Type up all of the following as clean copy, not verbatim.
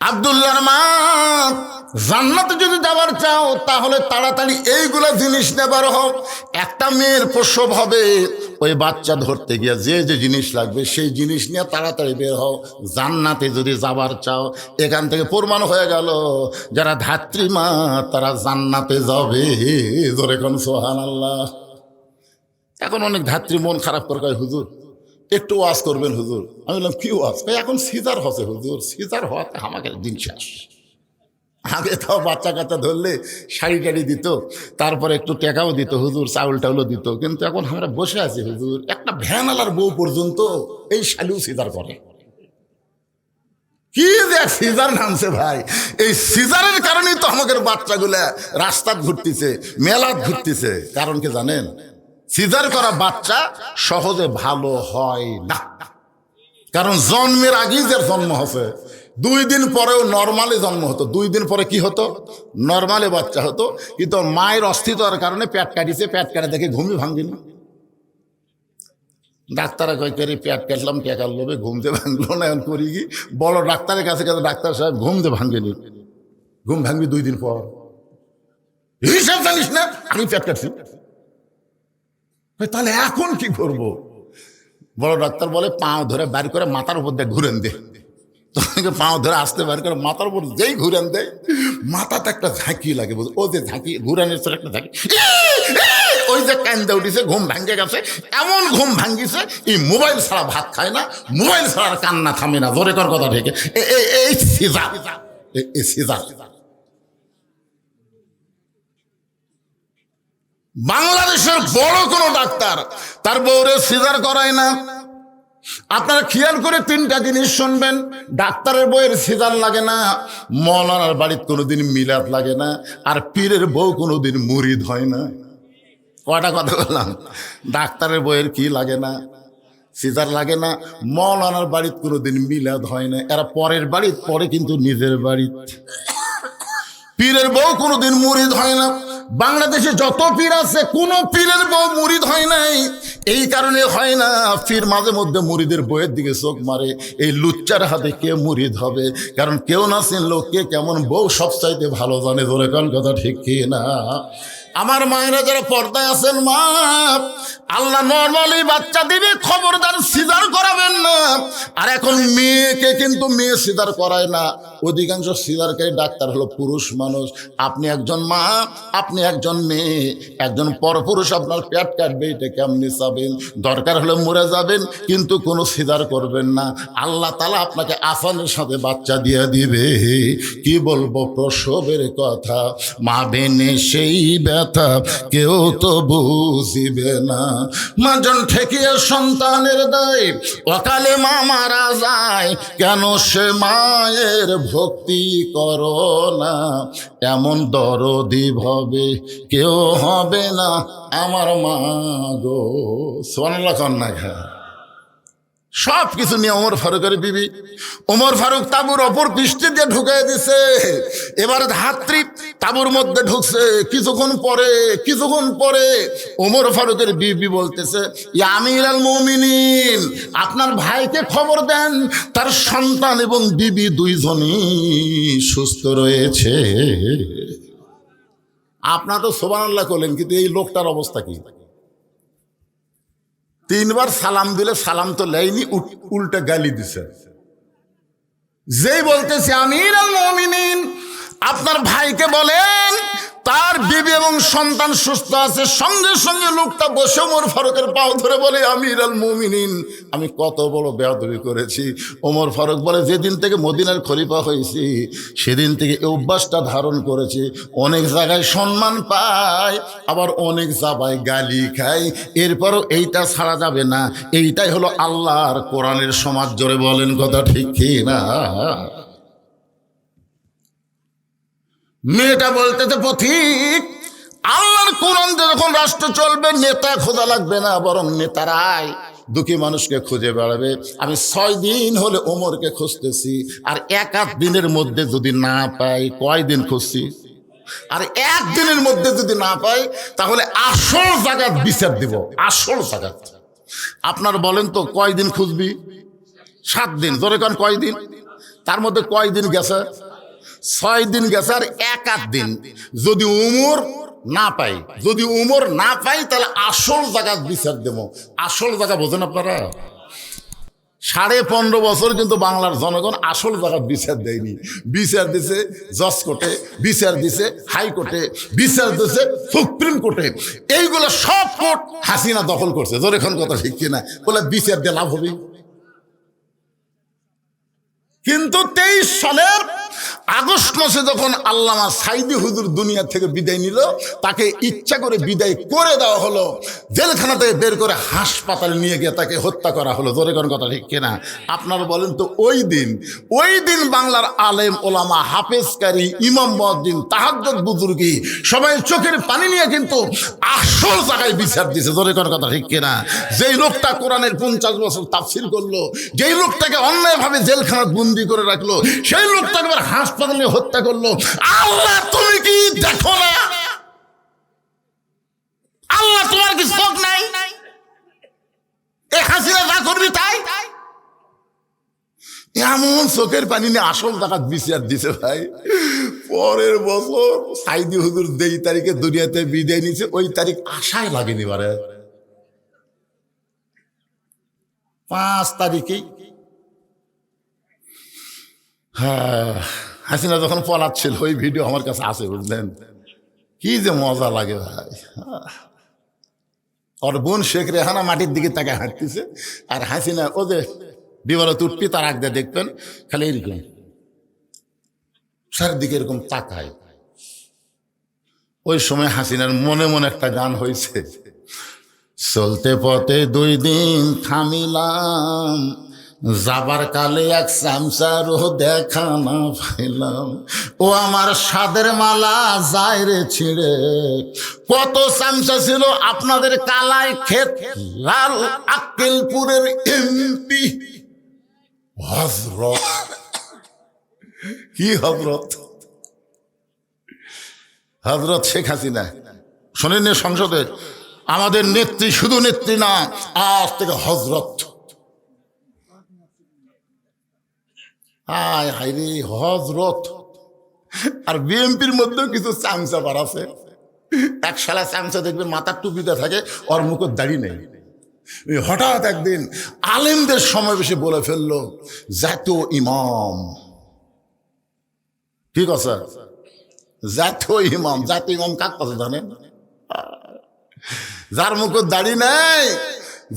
আব্দুল্লাহর মা, জান্নাতে যদি যাবার চাও তাহলে তাড়াতাড়ি এইগুলা জিনিস নেবার হোক। একটা মেয়ের প্রসব হবে, ওই বাচ্চা ধরতে গিয়ে যে যে জিনিস লাগবে সেই জিনিস নিয়ে তাড়াতাড়ি বের হও জান্নাতে যদি যাবার চাও। এখান থেকে প্রমাণ হয়ে গেল যারা ধাত্রী মা তারা জান্নাতে যাবে। ধরে কোন সুবহানাল্লাহ। এখন অনেক ধাত্রী মন খারাপ করে কয়, হুজুর একটু ওয়াজ করবেন হুজুর। আমি বললাম কি ওয়াজ? এখন সিজার হচ্ছে হুজুর, সিজার হওয়াতে আমাকে দিন শেষ। আগে তাও বাচ্চা কাচ্চা ধরলে শাড়ি টাড়ি দিত, তারপরে একটু টেকাও দিত হুজুর, চাউল টাউলও দিত। কিন্তু এখন আমরা বসে আছি হুজুর, একটা ভ্যানালার বউ পর্যন্ত এই শালিও সিজার করে। কি যে সিজার নামছে ভাই, এই সিজারের কারণেই তো আমাদের বাচ্চাগুলা রাস্তায় ঘুরতেছে, মেলাত ঘুরতেছে। কারণ কি জানেন? সিজার করা বাচ্চা সহজে ভালো হয় না। কারণ জন্মের আগেই যার জন্ম হচ্ছে, 2 দিন পরেও নর্মালি জন্ম হতো। 2 দিন পরে কি হতো? নর্মালি বাচ্চা হতো। কিন্তু মায়ের অস্থিরতার কারণে পেট কাটিছে, পেট কাটে দেখে ঘুমই ভাঙিনি। ডাক্তারে কয় করে পেট কাটলাম, টেকার লোভে ঘুমতে ভাঙলো না। এখন করি কি, বড় ডাক্তারের কাছে গেছে, ডাক্তার সাহেব ঘুমতে ভাঙেনি। ঘুম ভাঙবি 2 দিন পর। হিসাব জানিস না? আমি পেট কাটছি। তাহলে এখন কি করব? বড় ডাক্তার বলে পাও ধরে বাইর করে মাথার উপর দিয়ে ঘুরেন দে। তোমাকে পাও ধরে আসতে বাইর করে মাথার উপর যেই ঘুরেন দেয়, মাথাতে একটা ঝাঁকি লাগে। ও যে ঝাঁকি ঘুরানোর পর একটা ঝাঁকি, ওই যে কান্দে উঠিছে, ঘুম ভাঙ্গে গেছে। এমন ঘুম ভাঙ্গিছে, এই মোবাইল ছাড়া ভাত খায় না, মোবাইল ছাড়া কান্না থামে না। জোরে কর কথা থেকে এই সিজার, এই সিজার। বাংলাদেশের বড় কোনো ডাক্তার তার বউরে সিজার করায় না। আপনারা খেয়াল করে 3টা জিনিস শুনবেন। ডাক্তারের বউয়ের সিজার লাগে না, মৌলানার বাড়িতে কোনোদিন মিলাদ লাগে না, আর পীরের বউ কোনোদিন মুরিদ হয় না। কয়টা কথা বললাম? ডাক্তারের বউয়ের কি লাগে না? সিজার লাগে না। মৌলানার বাড়িতে কোনোদিন মিলাদ হয় না, এরা পরের বাড়িতে পরে, কিন্তু নিজের বাড়িতে। পীরের বউ কোনোদিন মুরিদ হয় না। বাংলাদেশে যত পীর আছে, কোন পীরের বউ মুরিদ হয় নাই। এই কারণে হয় না, পীর মাঝে মধ্যে মুরিদের বউয়ের দিকে চোখ মারে। এই লুচ্চার হাতে কে মুরিদ হবে? কারণ কেউ না চিনলেও কে কেমন বউ সবচাইতে ভালো জানে। ধরে কোন কথা ঠিক কি না? আমার মায়েরা যারা পর্দায় আছেন, মা, আল্লাহ নর্মালি বাচ্চা দিবে, খবরদার সিজার করাবেন না। আর এখন মেয়েকে কিন্তু মেয়ে সিজার করায় না। অধিকাংশ সিজারকারী ডাক্তার হলো পুরুষ মানুষ। আপনি একজন মা, আপনি একজন মেয়ে, একজন পরপুরুষ, আপনার পেট কাটবে, এটা কেমনি চাবেন? দরকার হলে মরে যাবেন, কিন্তু কোনো সিজার করবেন না। আল্লাহ তাআলা আপনাকে আসানের সাথে বাচ্চা দিয়ে দিবে। কি বলবো প্রসবের কথা, মা বেনে সেই ব্যথা কেউ তো বুঝিবে না। মাজন ঠেকিয়ে সন্তানের দায়, অকালে মা মারা যায়, কেন সে মায়ের ভক্তি করো না? এমন দরদি ভবে কেউ হবে না আমার মা গো। সুবহানাল্লাহ কন্যা ঘা। সব কিছু নিয়ে ওমর ফারুকের বিবি, ওমর ফারুক তাঁবুর অপর পৃষ্ঠে দিয়ে ঢুকাই দিছে। এবার ধাত্রী তাঁবুর মধ্যে ঢুকছে। কিছুক্ষণ পরে ওমর ফারুকের বিবি বলতেছে, ইয়া আমিরুল মুমিনিন, আপনার ভাইকে খবর দেন, তার সন্তান এবং বিবি দুইজনই সুস্থ রয়েছে। আপনার তো সুবহানাল্লাহ করলেন, কিন্তু এই লোকটার অবস্থা কি? 3বার সালাম দিলে সালাম তো লেয়নি, উল্টা গালি দিছে। যেই বলতেছে আমিরুল মুমিনিন, আপনার ভাইকে বলেন তার বিবি এবং সন্তান সুস্থ আছে, সঙ্গে সঙ্গে লোকটা বসে ওমর ফারুকের পাও ধরে বলে, আমিরুল মুমিনিন, আমি কত বড় বেয়াদবি করেছি। ওমর ফারুক বলে, যেদিন থেকে মদিনার খলিফা হয়েছি সেদিন থেকে এই অভ্যাসটা ধারণ করেছি। অনেক জায়গায় সম্মান পাই, আবার অনেক জায়গায় গালি খাই, এরপরও এইটা ছাড়া যাবে না। এইটাই হলো আল্লাহর কোরআনের সমাজ। জোরে বলেন কথা ঠিক কি না? মেয়েটা বলতেছে, পথিক, আল্লাহর কোরআন যখন রাষ্ট্র চলবে, নেতা খোঁজা লাগবে না, বরং নেতারাই দুঃখী মানুষকে খুঁজে বেড়াবে। আমি 6 দিন হলে ওমরকে খুঁজতেছি, আর 1 দিনের মধ্যে যদি না পাই, কয়দিন খুঁজছি, আর 1 দিনের মধ্যে যদি না পাই, তাহলে আসল জায়গা বিচার দিব। আসল জায়গা আপনার বলেন তো কয়দিন খুঁজবি? 7 দিন। জোরে কান কয়দিন? তার মধ্যে কয় দিন গেছে? 6 দিন গেছে আর 1 দিন। যদি উমর না পাই, যদি উমর না পাই তাহলে আসল জায়গা বিচার দেবো। আসল জায়গা বোঝেন আপনারা? 15.5 বছর কিন্তু বাংলার জনগণ আসল জায়গা বিচার দেয়নি। বিচার দিছে জজ কোর্টে, বিচার দিছে হাইকোর্টে, বিচার দিছে সুপ্রিম কোর্টে। এইগুলো সব কোর্ট হাসিনা দখল করছে। জোরে এখন কথা ঠিক কিনা? বলে বিচার দিয়ে লাভ হবে। কিন্তু 23 সালের আগস্ট মাসে যখন আল্লামা সাইদি হুজুর দুনিয়া থেকে বিদায় নিল, তাকে ইচ্ছা করে বিদায় করে দেওয়া হলো। জেলখানা থেকে বের করে হাসপাতালে নিয়ে গিয়ে তাকে হত্যা করা হলো। জোরে কোন কথা ঠিক কিনা? আপনারা বলেন তো, ওই দিন বাংলার আলেম ওলামা, হাফেজকারী, ইমাম মুয়াজ্জিন, তাহাজ্জুদ বুজুর্গি সবাই চোখের পানি নিয়ে কিন্তু আসল জায়গায় বিচার দিছে। জোরে কোন কথা ঠিক কিনা? যেই লোকটা কোরআনের 50 বছর তাফসীর করলো, যেই লোকটাকে অন্যায়ভাবে জেলখানায় বন্দি করে রাখলো, সেই লোকটাকে হাসপাতালে হত্যা করলো। আল্লাহ তুমি কি দেখো না? আল্লাহ তোমার কি চোখ নাই? এই হাসিনা যা করবি তাই। এমন চোখের পানি নিয়ে আসল জায়গা বিচার দিছে ভাই। পরের বছর সাইদি হুজুর যেই তারিখে দুনিয়াতে বিদায় নিছে, ওই তারিখ আশায় লাগেনি। বারে 5 তারিখেই হাসিনা যখন পলাচ্ছিল, ওই ভিডিও আমার কাছে আছে, বুঝলেন? কি যে মজা লাগে ভাই। ওর বোন শেখ রেহানা মাটির দিকে তাকে হাঁটতেছে, আর হাসিনা ও যে বিমানত উঠবি তার আগে দেখবেন খালি এরকম চারদিকে এরকম তাকায়। ওই সময় হাসিনার মনে মনে একটা গান হয়েছে, চলতে পথে 2 দিন থামিলাম, যাবার কালে এক চামচারও দেখা না পাইলাম। ও আমার সাদের মালা যায় রে ছিঁড়ে। কত চামচা ছিল আপনাদের কালাই ক্ষেত লাল আক্কেলপুরের এমপি হযরত। কি হযরত? হযরত শেখ হাসিনা। শোনেন সংসদে আমাদের নেত্রী, শুধু নেত্রী না, আজ থেকে হযরত। হায় হায় রে, হযরত। আর বিএনপির মধ্যেও কিছু চামচাবার আছে। এক শালা চামচা দেখবেন মাথার টুপিতে থাকে, ওর মুখের দাড়ি নেই। হঠাৎ একদিন আলেমদের সমাবেশে বলে ফেললো জাতীয় ইমাম। ঠিক আছে, জাতীয় ইমাম। জাতীয় ইমাম কাক কথা জানেন? যার মুখের দাড়ি নেই,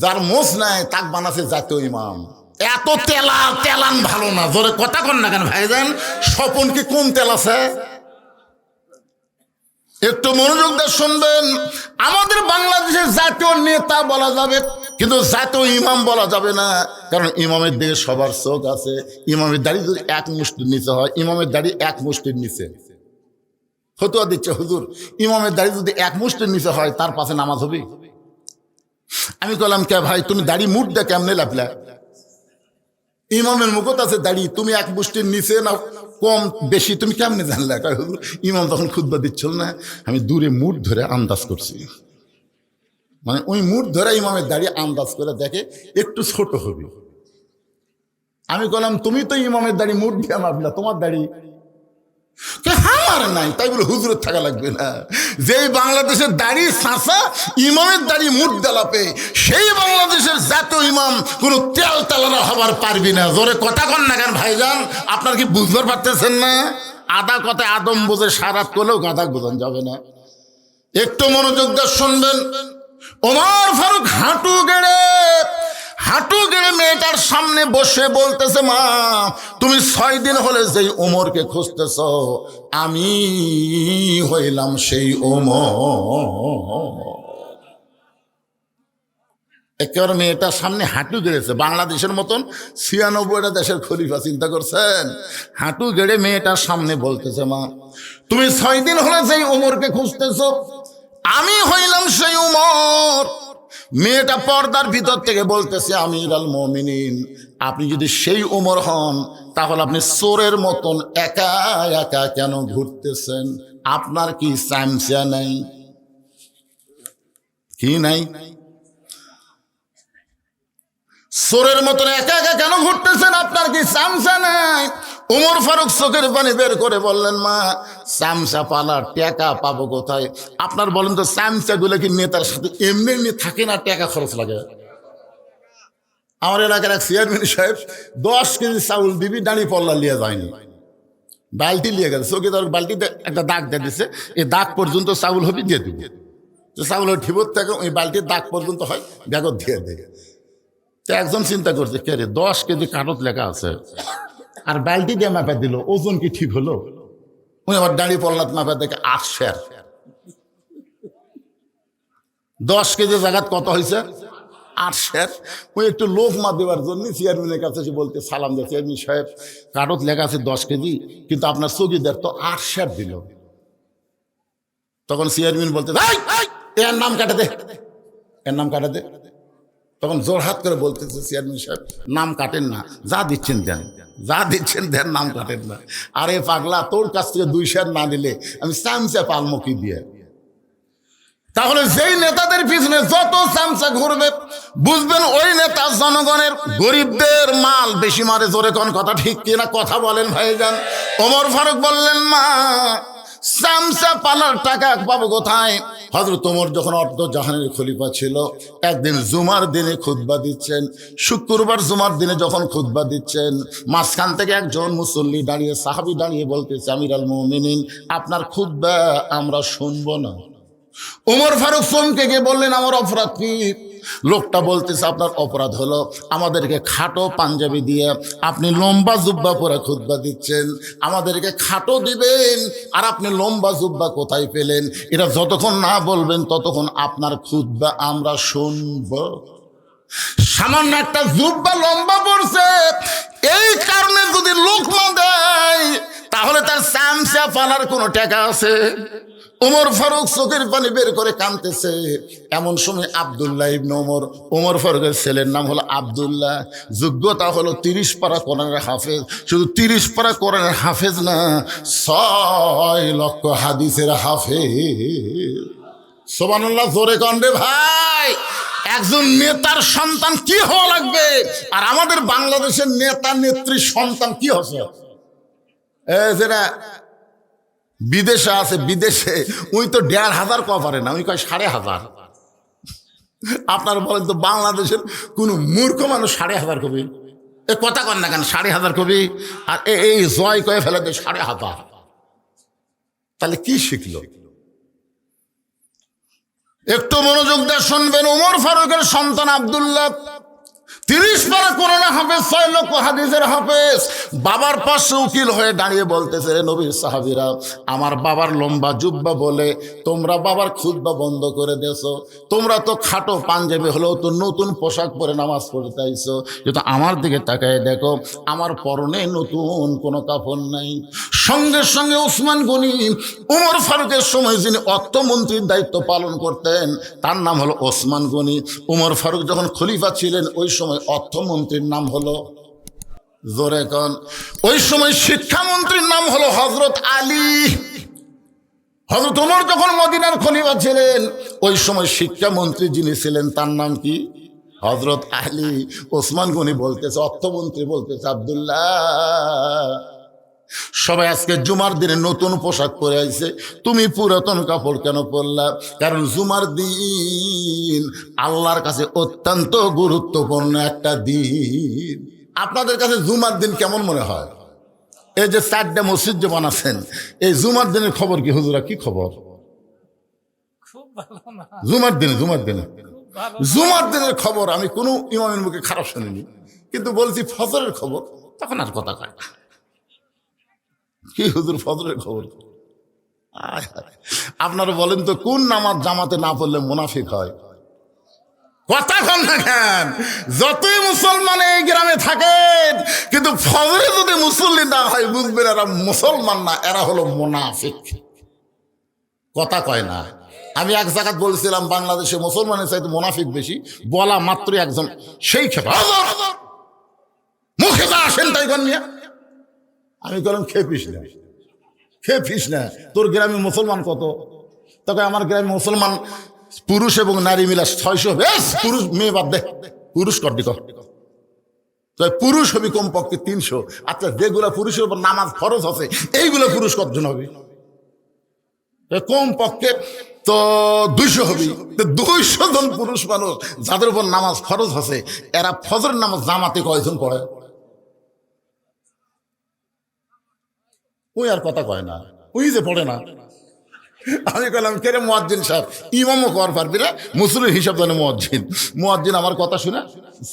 যার মোষ নাই, তাক বানাছে জাতীয় ইমাম। এত তেলান ভালো না। জোরে কথা কন না কেন ভাইজান? স্বপন কি কম তেল আছে? একটু মনোযোগ দিয়ে শুনবেন। আমাদের বাংলাদেশের জাতীয় নেতা বলা যাবে, কিন্তু জাতীয় ইমাম বলা যাবে না। কারণ ইমামের দিকে সবার চোখ আছে। ইমামের দাড়ি যদি 1 মুষ্টির নিচে হয়, ইমামের দাড়ি 1 মুষ্টির নিচে ফতোয়া দিচ্ছে হুজুর, ইমামের দাড়ি যদি 1 মুষ্টির নিচে হয়, তার পাশে নামাজ হবে? আমি বললাম, কে ভাই তুমি দাড়ি মুঠ দে কেমনে লাফলা? ইমামের মুখত আছে দাড়ি, তুমি 1 মুষ্টির নিচে না কম বেশি তুমি কেমনে জানলে? ইমাম তখন খুতবা দিচ্ছিল না, আমি দূরে মুঠ ধরে আন্দাজ করছি। মানে ওই মুঠ ধরে ইমামের দাড়ি আন্দাজ করে দেখে একটু ছোট হবে। আমি বললাম, তুমি তো ইমামের দাড়ি মুঠ দিয়ে মাপলা, তোমার দাড়ি আমার নাই, তাই বলে হুজুরের থাকা লাগবে না। যেই বাংলাদেশের দাড়ি চাঁচা, ইমামের দাড়ি মুঠ দেলাপে, সেই বাংলাদেশের জাতীয় ইমাম কোনো তেল তেলানা হবার পারবি না। জোরে কথা কন না কেন ভাইজান? আপনার কি বুঝতে পারতেছেন না? আদা কথায় আদম বোঝে, সারাত করলেও গাদা বোঝান যাবে না। একটু মনোযোগ দিয়ে শুনবেন। ওমর ফারুক হাঁটু গেড়ে মেয়েটার সামনে বসে বলতেছে, মা তুমি 6 দিন হলে যেই ওমরকে খুঁজতেছ, আমি হইলাম সেই ওমর। একেবারে মেয়েটার সামনে হাঁটু গেড়েছে। বাংলাদেশের মতন 96টা দেশের খলিফা, চিন্তা করছেন? হাঁটু গেড়ে মেয়েটার সামনে বলতেছে, মা তুমি 6 দিন হলে যেই ওমরকে খুঁজতেছ, আমি হইলাম সেই ওমর। মেয়েটা পর্দার ভিতর থেকে বলতেছে, আমিরুল মুমিনিন, আপনি যদি সেই ওমর হন, তাহলে আপনি চোরের মতন একা একা কেন ঘুরতেছেন? আপনার কি চামচা নাই? কি নাই? চোরের মতন একা একা কেন ঘুরতেছেন? আপনার কি চামচা নাই? ওমর ফারুক চোখের পানি বের করে বললেন, মা চামচা পালার টাকা পাবো কোথায়? আপনার বলেন তো, চামচাগুলো কি নেতার সাথে এমনি এমনি থাকে না, টাকা খরচ লাগে? আমার এলাকার এক চেয়ারম্যান সাহেব 10 কেজি চাউল দিবি, দাঁড়িয়ে পল্লা লিয়ে যায়নি, বালতি লিয়ে গেছে। চৌকিদার বালতিতে একটা দাগ দিয়ে দিচ্ছে, এই দাগ পর্যন্ত চাউল হবে, দিয়ে দিবি। চাউল ঠিবত থাকে, ওই বালতির দাগ পর্যন্ত হয়, ব্যাগত দিয়ে দেয়। তো একজন চিন্তা করছে, কে রে 10 কেজি কাঠত লেখা আছে, আর বালতি দিয়ে মাপা দিল, ওজন কি ঠিক হলো? উনি আবার দাঁড়িয়ে পল্লাত মাপা দেখে 8 সের। 10 কেজি জায়গাত কত হয়েছে? 8 সের। ওই একটু লোভ মা দেওয়ার জন্য চেয়ারম্যানের কাছে এসে বলতে, সালাম দেয়, চেয়ারম্যান সাহেব কাঠত লেখা আছে 10 কেজি, কিন্তু আপনার চৌকিদার তো 8 সের দিল। তখন চেয়ারম্যান বলতে, এর নাম কাটে দে, এর নাম কাটে দে। তখন জোরহাত করে বলতেছে, চেয়ারম্যান সাহেব নাম কাটেন না, যা দিচ্ছেন দেন, যা দিচ্ছেন দেন, নাম কাটেন না। আরে পাগলা, তোর কাছ থেকে 2 সের না দিলে আমি চামচা পালমো কি দিয়ে? তাহলে যেই নেতাদের পিছনে যত চামচা ঘুরবে, বুঝবেন ওই নেতা জনগণের গরিবদের মাল বেশি মারে। জোরে কোন কথা ঠিক কিনা? কথা বলেন ভাইজান। ওমর ফারুক বললেন, মা চামচা পালার টাকা পাবো কোথায়? হযরত ওমর যখন অর্ধ জাহানের খলিফা ছিল, একদিন জুমার দিনে খুতবা দিচ্ছেন। শুক্রবার জুমার দিনে যখন খুতবা দিচ্ছেন, মাঝখান থেকে একজন মুসল্লি দাঁড়িয়ে, সাহাবী দাঁড়িয়ে বলতেছে, আমিরুল মুমিনিন, আপনার খুতবা আমরা শুনবো না। ওমর ফারুক চমকে গিয়ে বললেন, আমার অপরাধ কি? লোকটা বলতেছে, আপনার অপরাধ হলো আমাদেরকে খাটো পাঞ্জাবি দিয়ে আপনি লম্বা জুব্বা পরে খুতবা দিচ্ছেন, আমাদেরকে খাটো দিবেন, আর আপনি লম্বা জুব্বা কোথায় পেলেন? এটা যতক্ষণ না বলবেন ততক্ষণ আপনার খুতবা আমরা শুনব। সামান্য একটা জুব্বা লম্বা পড়ছে, এই কারণে যদি লোকমা দেয়, তাহলে তার চামচা পালার কোনো টাকা আছে? ওমর ফারুক চোখের পানি বের করে কাঁদতেছে। এমন সময় আব্দুল্লাহ ইবনে ওমর, ওমর ফারুকের ছেলের নাম হলো আব্দুল্লাহ, যোগ্যতা হলো 30 পারা কোরআনের হাফেজ। শুধু 30 পারা কোরআনের হাফেজ না, 6 লক্ষ হাদিসের হাফেজ। সুবহানাল্লাহ, জোরে কন্ডে ভাই। একজন নেতার সন্তান কি হওয়া লাগবে, আর আমাদের বাংলাদেশের নেতা নেত্রীর সন্তান কি হচ্ছে? যেটা বিদেশে আছে, বিদেশে ওই তো 1,500 কওয়া পারে না, ওই কয় 5,500। আপনারা বলেন তো, বাংলাদেশের কোন মূর্খ মানুষ 5,500 কবি? এ কথা কন না কেন? 5,500 কবি, আর এই জয় কয়ে ফেলে দেয় 5,500। তাহলে কি শিখলো? একটু মনোযোগ দিয়ে শুনবেন। ওমর ফারুকের সন্তান আব্দুল্লাহ 30 পারা কোরআনের হাফেজ, 6 লক্ষ হাদিসের হাফেজ। বাবার পাশে উকিল হয়ে দাঁড়িয়ে বলতেছে, রে নবীর সাহাবীরা, আমার বাবার লম্বা জুব্বা বলে তোমরা বাবার খুতবা বন্ধ করে দিয়েছো। তোমরা তো খাটো পাঞ্জাবি হলেও তো নতুন পোশাক পরে নামাজ পড়তে আইছো, কিন্তু আমার দিকে তাকায় দেখো, আমার পরনে নতুন কোনো কাপড় নাই। সঙ্গে সঙ্গে ওসমান গনি, ওমর ফারুকের সময় যিনি অর্থমন্ত্রীর দায়িত্ব পালন করতেন, তার নাম হলো ওসমান গনি। ওমর ফারুক যখন খলিফা ছিলেন, ওই সময় অর্থমন্ত্রীর নাম হলো, জোরে কন, ওই সময় শিক্ষামন্ত্রীর নাম হলো হযরত আলী। হযরত ওমর যখন মদিনার খলিফা ছিলেন, ওই সময় শিক্ষামন্ত্রী যিনি ছিলেন তার নাম কি? হযরত আলী। ওসমান গনি বলতেছে, অর্থমন্ত্রী বলতেছে, আব্দুল্লাহ, সবাই আজকে জুমার দিনে নতুন পোশাক পরে আইছে, তুমি পুরাতন কাপড় কেন পরলা? কারণ জুমার দিন আল্লাহর কাছে অত্যন্ত গুরুত্বপূর্ণ একটা দিন। আপনাদের কাছে জুমার দিন কেমন মনে হয়? এই যে 4টা মসজিদ যে বানাচ্ছেন, এই জুমার দিনের খবর কি হুজুরা? কি খবর জুমার দিনে? জুমার দিনের খবর আমি কোনো ইমামের মুখে খারাপ শুনিনি, কিন্তু বলছি ফজরের খবর, তখন আর কথা কয় না। কি হুজুর ফজরের খবর? আপনারা বলেন তো, কোন নামাজ জামাতে না পড়লে মুনাফিক হয়? কথা কন না কেন? যতই মুসলমান এই গ্রামে থাকেন, কিন্তু ফজরে যদি মুসল্লি না হয়, বুঝবেন এরা মুসলমান না, এরা হলো মুনাফিক। কথা কয় না। আমি এক জায়গায় বলছিলাম, বাংলাদেশে মুসলমানের চাইতে মুনাফিক বেশি। বলা মাত্র একজন সেই খেপা, মুখে যা আসেন তাই কন নিয়ে। আমি বললাম, খেপিস না, তোর গ্রামে মুসলমান কত? তবে আমার গ্রামে মুসলমান পুরুষ এবং নারী মিলা 600। বেশ, পুরুষ মেয়ে বাদ দে, পুরুষ কর। তো পুরুষ হবি কমপক্ষে 300। আচ্ছা, যেগুলো পুরুষের উপর নামাজ ফরজ আছে এইগুলো পুরুষ কতজন হবে? কমপক্ষে তো 200 হবি। 200 জন পুরুষ মানুষ যাদের উপর নামাজ ফরজ আছে, এরা ফজরের নামাজ জামাতে কয়জন পড়ে? ওই আর কথা কয় না, ওই যে পড়ে না। আমি বললাম, কেরে মুয়াজ্জিন সাহেব, ইমামও কর পারবি না, মুসলিম হিসাব জানে মুয়াজ্জিন। মুয়াজ্জিন আমার কথা শুনে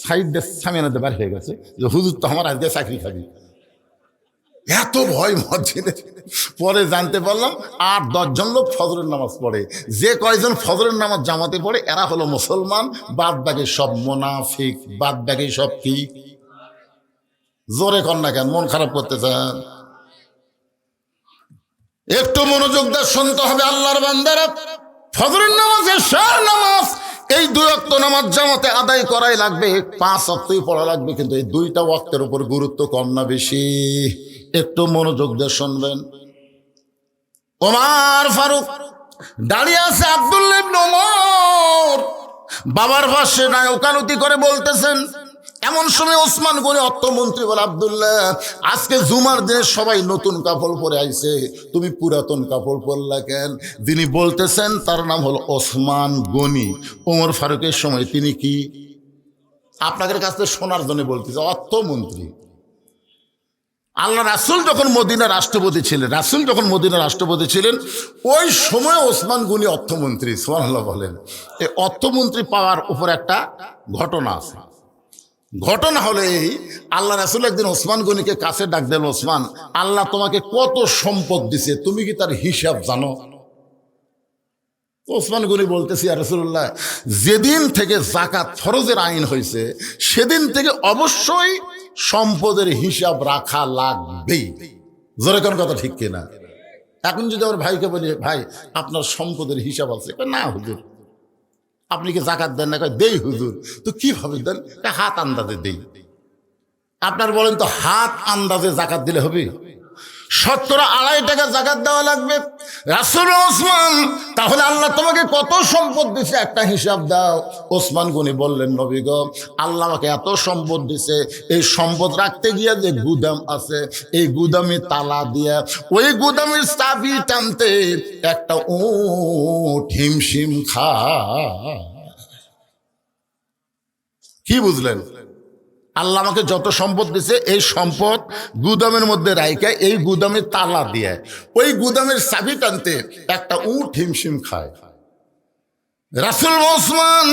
সাইড দিয়ে সামিয়ানাতে বার হয়ে গেছে যে হুজুর তো আমার আজকে চাকরি খাবি। এত ভয় মুয়াজ্জিনের। পরে জানতে পারলাম 8-10 জন লোক ফজরের নামাজ পড়ে। যে কয়জন ফজরের নামাজ জামাতে পড়ে এরা হলো মুসলমান, বাদ বাকি সব মুনাফিক, বাদ বাকি সব কি? জোরে কর না কেন, মন খারাপ করতে চান? একটু মনোযোগ দিয়ে শুনতে হবে আল্লাহর বান্দারা। ফজরের নামাজ, এশার নামাজ, এই 2 ওয়াক্ত নামাজ জামাতে আদায় করাই লাগবে, 5 ওয়াক্তই পড়া লাগবে। কিন্তু এই 2টা ওয়াক্তের উপর গুরুত্ব কম না বেশি? একটু মনোযোগ দিয়ে শুনবেন। ওমর ফারুক দাঁড়িয়ে আছে, আব্দুল্লাহ ইবনে ওমর বাবার পাশে নাই ওকালতি করে বলতেছেন। এমন সময় ওসমান গনি অর্থমন্ত্রী বলে, আব্দুল্লাহ, আজকে জুমার দিনে সবাই নতুন কাপড় পরে আইছে, তুমি পুরাতন কাপড় পরলা কেন? যিনি বলতেছেন তার নাম হলো ওসমান গনি। ওমর ফারুকের সময় তিনি কি? আপনাদের কাছ থেকে শোনার জন্য বলতেছে, অর্থমন্ত্রী। আল্লাহ রাসূল যখন মদিনার রাষ্ট্রপতি ছিলেন, ওই সময় ওসমান গনি অর্থমন্ত্রী। সুবহানাল্লাহ বলেন। এই অর্থমন্ত্রী পাওয়ার উপর একটা ঘটনা আছে। ঘটনা হলে এই, আল্লাহ রাসূল একদিন ওসমান গনিকে কাছে ডাক দিল, ওসমান, আল্লাহ তোমাকে কত সম্পদ দিছে, তুমি কি তার হিসাব জানো? ওসমান গনি বলতেছি, ইয়া রাসূলুল্লাহ, যেদিন থেকে যাকাত ফরজের আইন হয়েছে সেদিন থেকে অবশ্যই সম্পদের হিসাব রাখা লাগবেই। জোরে কোন কথা ঠিক কিনা? এখন যদি আমার ভাইকে বলি, ভাই আপনার সম্পদের হিসাব আছে? না হুজুর। আপনি কি যাকাত দেন না? দেই হুজুর। তো কিভাবে দেন? হাত আন্দাজে দেই। আপনার বলেন তো, হাত আন্দাজে যাকাত দিলে হবে? 17.5 টাকা যাকাত দেওয়া লাগবে। রাসূল, ওসমান, তাহলে আল্লাহ তোমাকে কত সম্পদ দিছে একটা হিসাব দাও। ওসমান গনি বললেন, নবী গো, আল্লাহ আমাকে এত সম্পদ দিছে, এই সম্পদ রাখতে গিয়ে যে গুদাম আছে, এই গুদামে তালা দিয়া ওই গুদামের চাবি টানতে একটা উট হিমশিম খায়। কি বুঝলেন? আল্লাহ আমাকে যত সম্পদ দিছে, এই সম্পদ গুদামের মধ্যে রাইখা এই গুদামের তালা দিয়ে ওই গুদামের চাবি টানতে একটা উট হিমশিম খায়। রাসূল, ওসমান,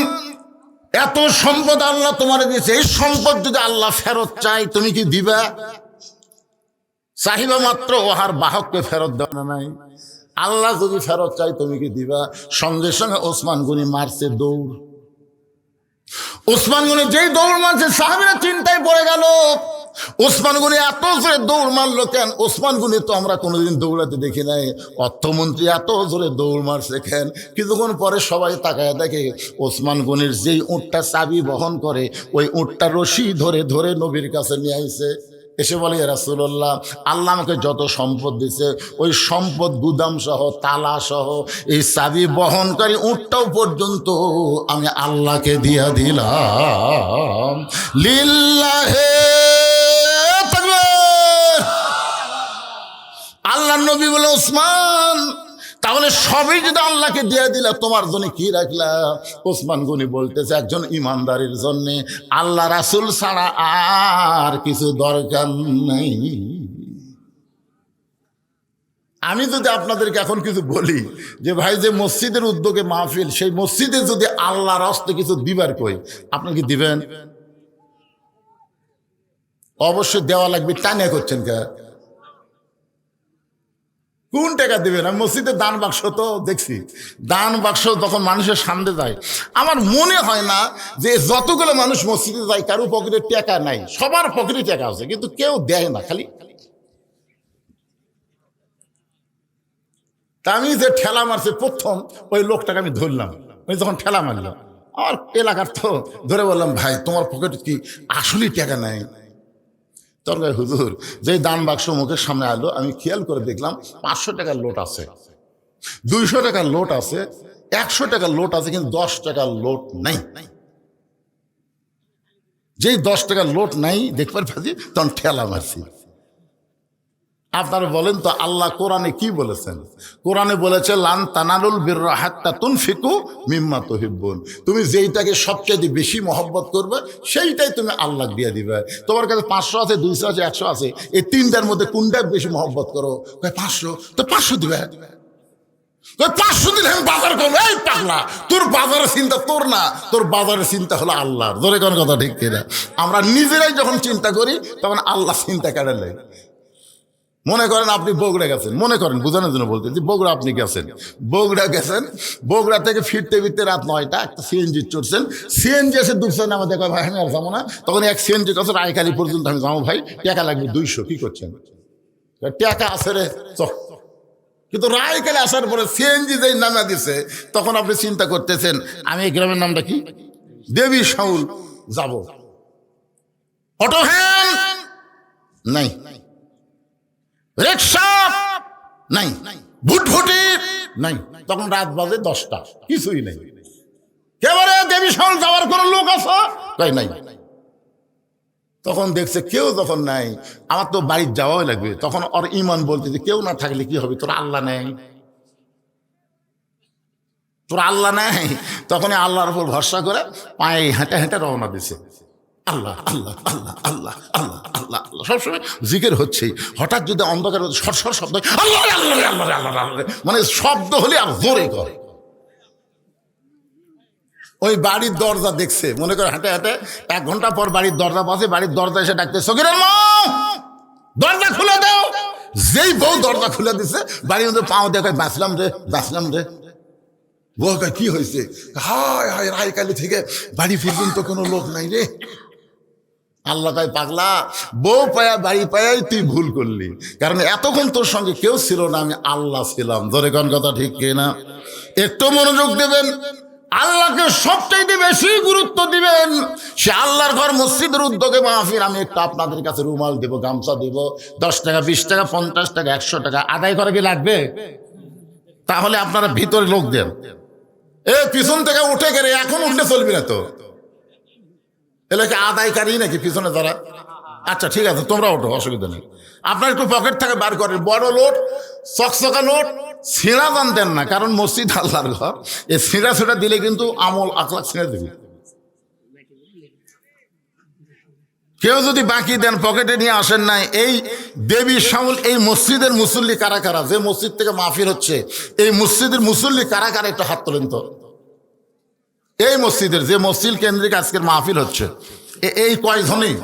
এত সম্পদ আল্লাহ তোমার দিয়েছে, এই সম্পদ যদি আল্লাহ ফেরত চাই তুমি কি দিবা? চাহিবা মাত্র ওহার বাহককে ফেরত দেওয়া নাই। আল্লাহ যদি ফেরত চাই তুমি কি দিবা? সঙ্গে সঙ্গে ওসমান গনি মারছে দৌড়। ওসমান গনি যেই দৌড় মারছে, সাহাবীরা চিন্তায় পড়ে গেল। ওসমান গনি এত জোরে দৌড় মারলো কেন? ওসমান গনি তো আমরা কোনোদিন দৌড়াতে দেখি নাই। অর্থমন্ত্রী এত জোরে দৌড় মারছে কেন? কিছুক্ষণ পরে সবাই তাকায় দেখে ওসমান গনির যেই উটটা চাবি বহন করে, ওই উটটা রশি ধরে ধরে নবীর কাছে নিয়ে আইছে। এসে বলে, ইয়া রাসূলুল্লাহ, আল্লাহ আমাকে যত সম্পদ দিছে, ওই সম্পদ গুদাম সহ তালা সহ এই চাবি বহনকারী উটটাও পর্যন্ত আমি আল্লাহকে দিয়া দিলাম। লিল্লাহে তাকবীর। আল্লাহর নবী বলে, ওসমান, তাহলে সবই যদি আল্লাহকে দিয়ে দিলা, তোমার জন্য কি রাখলা? ওসমান গনি বলতেছে, একজন ইমানদারের জন্য আল্লাহ রাসূল ছাড়া আর কিছু দরকার নাই। আমি যদি আপনাদেরকে এখন কিছু বলি যে ভাই, যে মসজিদের উদ্যোগে মাহফিল, সেই মসজিদে যদি আল্লাহর হস্তে কিছু দিবার কই, আপনি কি দিবেন? অবশ্যই দেওয়া লাগবে। টানে করছেন কে? কোন টাকা দিবেন? আমি মসজিদের দান বাক্স তো দেখছি, দান বাক্স তখন মানুষের সামনে যায়, আমার মনে হয় না যে যতগুলো মানুষ মসজিদে যায় কারো পকেটে টাকা নাই। সবার পকেটে টাকা আছে, কিন্তু কেউ দেয় না। খালি তা আমি যে ঠেলা মারছে প্রথম, ওই লোকটাকে আমি ধরলাম। ওই যখন ঠেলা মারল, আমার এলাকার তো ধরে বললাম, ভাই তোমার পকেটে কি আসলেই টাকা নাই? তরকারি হুজুর, যে দান বাক্স মুখের সামনে আলো, আমি খেয়াল করে দেখলাম 500 টাকার লোট আছে, 200 টাকার লোট আছে, 100 টাকার লোট আছে, কিন্তু 10 টাকার লোট নাই। যেই 10 টাকার লোট নাই দেখবার পাচ্ছি তখন ঠেলা মারছি। আপনারা বলেন তো আল্লাহ কোরআনে কি বলেছেন? কোরআনে বলেছে লান তানালুল বিররা হাত্তা তুনফিকু মিম্মা তুহিব্বুন। তুমি যেইটাকে সবচেয়ে বেশি মহব্বত করবে সেইটাই তুমি আল্লাহ দিয়ে দিবে। তোমার কাছে 500 আছে, 200 আছে, 100 আছে, এই তিনটার মধ্যে কোনটা বেশি মহব্বত করো? 500, তো 500 দিবে। 500 দিলে আমি বাজার করবো। এই পাগলা, তোর বাজারের চিন্তা তোর না, তোর বাজারের চিন্তা হলো আল্লাহর। ধরে কোন কথা ঠিক কিনা? আমরা নিজেরাই যখন চিন্তা করি তখন আল্লাহ চিন্তা কেড়ে নেয়। মনে করেন আপনি বগুড়া গেছেন, মনে করেন বোঝানোর জন্য বলতে যে বগুড়া আপনি গেছেন, বগুড়া গেছেন, বগুড়া থেকে ফিরতে ফিরতে রাত 9টা একটা সিএনজি চড়ছেন, সিএনজি এসে দুঃখছেন আমাদের ভাই আমি আর যাবো না। তখন এক সিএনজি কাছে রায়কালি পর্যন্ত আমি যাবো ভাই, টাকা লাগবে 200। কি করছেন? টাকা আছে রে চক। কিন্তু রায়কালে আসার পরে সিএনজি যেই নামা দিছে তখন আপনি চিন্তা করতেছেন আমি এই গ্রামের নামটা কি, দেবী শাউল যাব। অটো ভ্যান নাই, রিক্সা নাই, ভুটভুটি নাই। তখন রাত বাজে 10টা, কিছুই নেই। কেবারে দেবী শাউল যাওয়ার কোনো লোক আছে? তাই নাই। তখন দেখছে কেউ যখন নাই, আমার তো বাড়ির যাওয়াই লাগবে। তখন ওর ইমান বলতে যে কেউ না থাকলে কি হবে, তোর আল্লাহ নেই, তোর আল্লাহ নেই। তখন আল্লাহর উপর ভরসা করে পায়ে হেঁটে হেঁটে রওনা দিছে। আল্লাহ আল্লাহ আল্লাহ আল্লাহ আল্লাহ আল্লাহ আল্লাহ সবসময় জিকির হচ্ছে। হঠাৎ যদি অন্ধকার সরসর শব্দ আল্লাহ আল্লাহ আল্লাহ আল্লাহ আল্লাহ, মানে শব্দ হলে আর জোরে করে। ওই বাড়ির দরজা দেখছে, মনে করে হাঁটে হাঁটে 1 ঘন্টা পর বাড়ির দরজা পাশে, বাড়ির দরজা এসে ডাকতে সগিরের মা দরজা খুলে দাও। যেই বউ দরজা খুলে দিছে বাড়ির মধ্যে পাও দেখে বাঁচলাম রে বাঁচলাম রে। বউ কয় কি হয়েছে? হায় হায় রায়কালি থেকে বাড়ি পর্যন্ত কোনো লোক নাই রে। আল্লাহ কয় পাগলা, বউ পায়া বাড়ি পায়াই তুই ভুল করলি, কারণ এতক্ষণ তোর সঙ্গে কেউ ছিল না, আমি আল্লাহ ছিলাম। ধরে কোন কথা ঠিক কিনা? একটু মনোযোগ দেবেন, আল্লাহকে সবচাইতে বেশি গুরুত্ব দিবেন। সে আল্লাহর ঘর মসজিদের উদ্যোগে মাহফিল, আমি একটু আপনাদের কাছে রুমাল দেবো, গামছা দেব, 10 টাকা 20 টাকা 50 টাকা 100 টাকা আদায় করে কি লাগবে? তাহলে আপনারা ভিতরে লোক দেন। এ পিছন থেকে উঠে গেলে এখন উঠলে চলবি না তো, এলাকা আদায়কারী নাকি পিছনে যারা? আচ্ছা ঠিক আছে, তোমরা ওঠো, অসুবিধা নেই। আপনার একটু পকেট থেকে বার করেন বড় নোট, চকচকা নোট। ছিঁড়া জানতেন না, কারণ মসজিদ আল্লাহর ঘর, এই ছিঁড়া ছিঁড়া দিলে কিন্তু আমল আখলাক ছিঁড়ে দিবি। কেউ যদি বাকি দেন পকেটে নিয়ে আসেন নাই। এই দেবী শাউল এই মসজিদের মুসল্লি কারা কারা? যে মসজিদ থেকে মাহফিল হচ্ছে এই মসজিদের মুসল্লি কারা কারা একটু হাত তোলেন তো। এই মসজিদের যে মসজিদ কেন্দ্রিক আজকের মাহফিল হচ্ছে এই কয়জনই?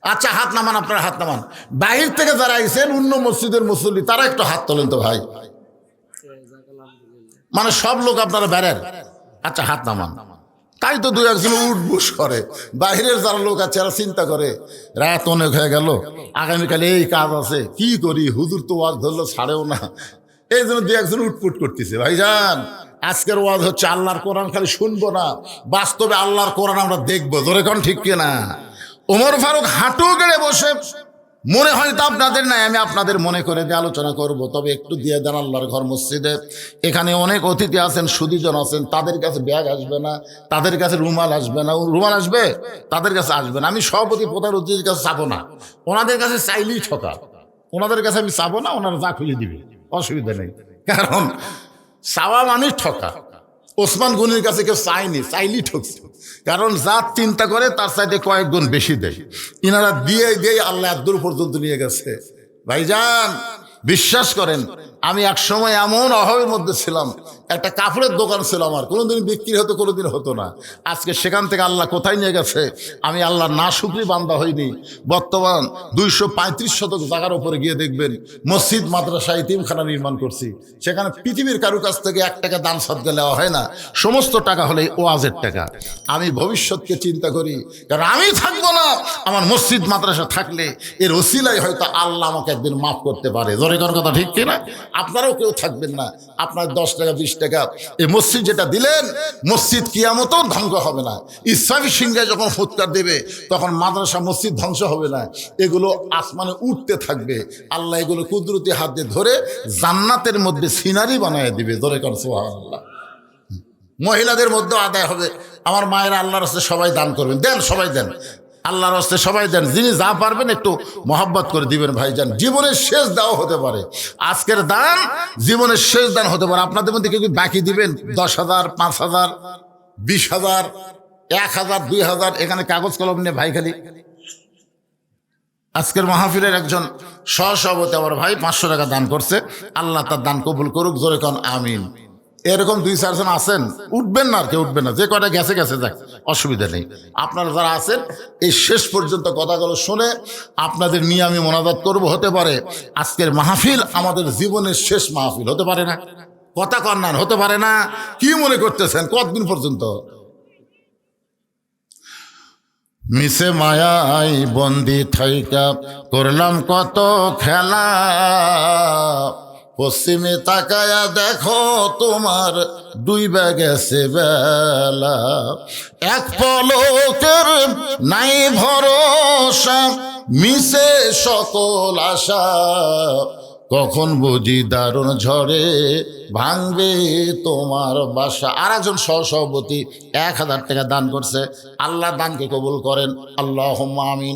আচ্ছা হাত নামান, আপনার হাত নামান। বাহির থেকে যারা আইছেন অন্য মসজিদের মুসল্লি তারা একটু হাত তোলেন তো ভাই। মানে সব লোক আপনারা বেড়েন? আচ্ছা হাত নামান। তাই তো 2-1 জন উঠবুস করে। বাহিরের যারা লোক আছে এরা চিন্তা করে রাত অনেক হয়ে গেল, আগামীকাল এই কাজ আছে, কি করি, হুজুর তো ওয়াজ ধরলো ছাড়েও না। এই জন্য 2-1 জন উঠপুট করতেছে। ভাইজান আজকের ওয়াজ হচ্ছে আল্লাহর কোরআন খালি শুনবো না, বাস্তবে আল্লাহর কোরআন আমরা দেখবো। ধরে কোন ঠিক কিনা? ওমর ফারুক হাঁটু গেড়ে বসে, মনে হয় তো আপনাদের নাই, আমি আপনাদের মনে করে দিয়ে আলোচনা করব। তবে একটু দিয়ে দেন আল্লাহর ঘর মসজিদে। এখানে অনেক অতিথি আছেন, সুদীজন আছেন, তাদের কাছে ব্যাগ আসবে না, তাদের কাছে রুমাল আসবে না। রুমাল আসবে, তাদের কাছে আসবে না। আমি সভাপতি প্রধান অতিথির কাছে চাবো না, ওনাদের কাছে চাইলেই ঠকা। ওনাদের কাছে আমি চাবো না, ওনারা যা খুঁজে দিবে, অসুবিধা নেই। কারণ চাওয়া মানে ঠকা। ওসমান গনির কাছে কেউ চায়নি, চাইলেই ঠকছে। কারণ যা চিন্তা করে তার চাইতে কয়েকজন বেশি দেয়। ইনারা দিয়ে দিয়ে আল্লাহ দূর পর্যন্ত নিয়ে গেছে। ভাইজান বিশ্বাস করেন, আমি এক সময় এমন অভাবের মধ্যে ছিলাম, একটা কাপড়ের দোকান ছিল আমার, কোনোদিন বিক্রি হতো, কোনোদিন হতো না। আজকে সেখান থেকে আল্লাহ কোথায় নিয়ে গেছে, আমি আল্লাহ না শুকরি বান্দা হইনি। বর্তমান 235 শতক জায়গার উপরে গিয়ে দেখবেন মসজিদ, মাদ্রাসা, ইতিমখানা নির্মাণ করছি। সেখানে পৃথিবীর কারো কাছ থেকে 1 টাকা দান সদকা নেওয়া হয় না, সমস্ত টাকা হলে ওয়াজের টাকা। আমি ভবিষ্যৎকে চিন্তা করি, কারণ আমি থাকবো না, আমার মসজিদ মাদ্রাসা থাকলে এর ওসিলাই হয়তো আল্লাহ আমাকে একদিন মাফ করতে পারে। জোরে কর কথা ঠিক কিনা? আপনারাও কেউ থাকবেন না, আপনার 10 টাকা 20 টাকা এই মসজিদ যেটা দিলেন, মসজিদ কিয়ামতেও ধ্বংস হবে না। ইসলামী সিংহায় যখন ফুৎকার দেবে তখন মাদ্রাসা মসজিদ ধ্বংস হবে না, এগুলো আসমানে উঠতে থাকবে। আল্লাহ এগুলো কুদরতি হাত দিয়ে ধরে জান্নাতের মধ্যে সিনারি বানায় দিবে। জোরে কর সুবহানাল্লাহ। মহিলাদের মধ্যেও আদায় হবে। আমার মায়েরা আল্লাহর রাস্তায় সবাই দান করবেন, দেন সবাই দেন, আল্লাহর রাস্তায় সবাই দেন। যিনি যা পারবেন একটু মহব্বত করে দিবেন ভাইজান। জীবনের শেষ দাও হতে পারে, আজকের দান জীবনের শেষ দান হতে পারে। আপনাদের মধ্যে কেউ বাকি দিবেন 10,000, 5,000, 20,000, 1,000, 2,000, এখানে কাগজ কলম নিয়ে ভাই খালি। আজকের মাহফিলের একজন সহসভাপতি আমার ভাই 500 টাকা দান করছে, আল্লাহ তার দান কবুল করুক, জোরে কোন আমিন। এরকম 2-4 জন আছেন, উঠবেন না আর কেউ উঠবেন না, যে কটা গেছে গেছে, যাক অসুবিধা নেই। আপনারা যারা আছেন এই শেষ পর্যন্ত কথাগুলো শুনে আপনাদের নিয়ে আমি মোনাজাত করব। হতে পারে আজকের মাহফিল আমাদের জীবনের শেষ মাহফিল, হতে পারে না? কথা কন্যান, হতে পারে না? কি মনে করতেছেন কতদিন পর্যন্ত? মিশে মায়াই বন্দি থাইকা করলাম কত খেলা, পশ্চিমে তাকায়া দেখো তোমার ডুইবা গেছে বেলা, এক পলকের নাই ভরসা, মিশে সকল আশা, কখন বুঝি দারুণ ঝড়ে ভাঙবে তোমার বাসা। আর একজন সহসভাপতি 1,000 টাকা দান করছে, আল্লাহ দানকে কবুল করেন, আল্লাহুম্মা আমিন।